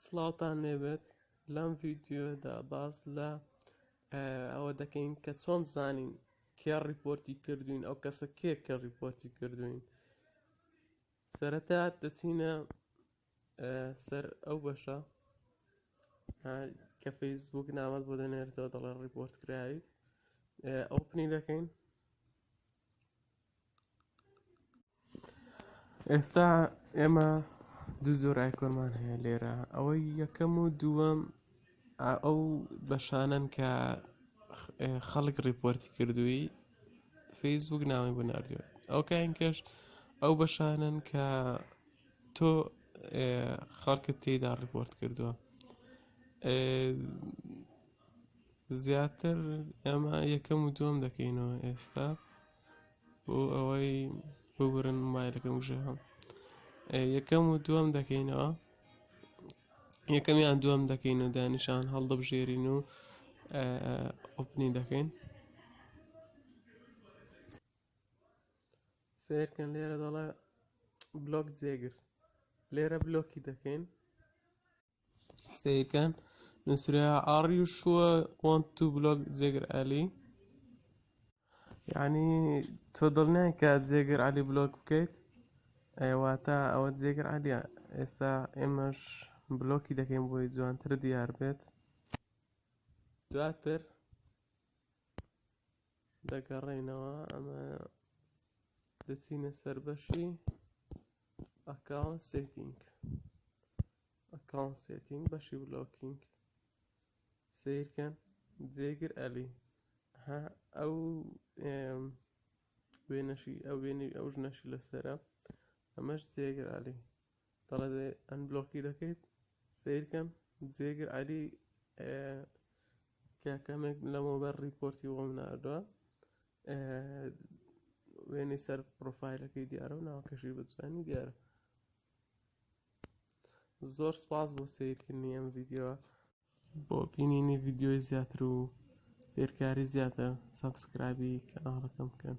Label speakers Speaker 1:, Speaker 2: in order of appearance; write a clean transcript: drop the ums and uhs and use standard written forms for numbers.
Speaker 1: سڵاوتان لێبێت لەم ڤیدیۆدا باس لە ئەوە دەکەین کە چۆن بزانین کێ ڕیپۆرتی کردوین ئەو کەسە کێ کە ڕیپۆرتی کردوین. سەرەتا دەچینە سەر ئەو بەشە کە فەیسبووک نامەت بۆ دەنێرێتەوە دەڵێ ڕیپۆرت کراویت، ئۆپنی دەکەین. ئێستا ئێمە دوو زۆر ئایکۆنمان هەیە لێرە، ئەوەی یەکەم و دووەم ئەو بەشانن کە خەڵک ڕیپۆرتی کردووی فەیسبووک ناوی بۆ ناردووە. ئەو کاینکەش ئەو بەشانن کە تۆ خەڵکت تێیدا ڕیپۆرت کردووە. زیاتر ئێمە یەکەم و دووەم دەکەینەوە ئێستا بۆ ئەوەی ببورن مۆبایلەکەم وشەکەم. یەکەم و دووەم دەکەینەوە، یەکەمیان دووەم دەکەینەوە، دانیشان هەڵدەبژێرین و ئۆپنی دەکەین. سیرکەن لێرە دەڵێ بلۆک جێگر، لێرە بلۆکی دەکەین. سیرکەن نووسرا ئاڕی و شووە want to block جێگر عەلی، یعنی تۆ دڵنیای کە جێگر عەلی بلۆک بکەیت، واتە ئەوە جێگر عەلیە. ئێستا ئێمەش بلۆکی دەکەین بۆی جوانتر دیار بێت. دواتر دەگەڕێینەوە، ئەمە دەچینە سەر بەشی ئەکاونت سێتینگ، بەشی بلۆکینگ. سیرکەن جێگر عەلی، ئەو ئەو ژنەشی لەسەرە، ئەمەش جێگر عەلی. دەڵێ ئەنبلۆکی دەکەیت. سیرکەن جێگر عەلی کاکەمێک لەمەوبەر ڕیپۆرتی بۆم ناردووە، وێنەی سەر پرۆفایلەکەی دیارە و ناوەکەشی بە جوانی دیارە. زۆر سپاس بۆ سەیرکردنی ئەم ڤیدیۆە. بۆ بینینی ڤیدیۆی زیاتر و فێرکاری زیاتر سەبسکرایبی کەناڵەکەم بکەن.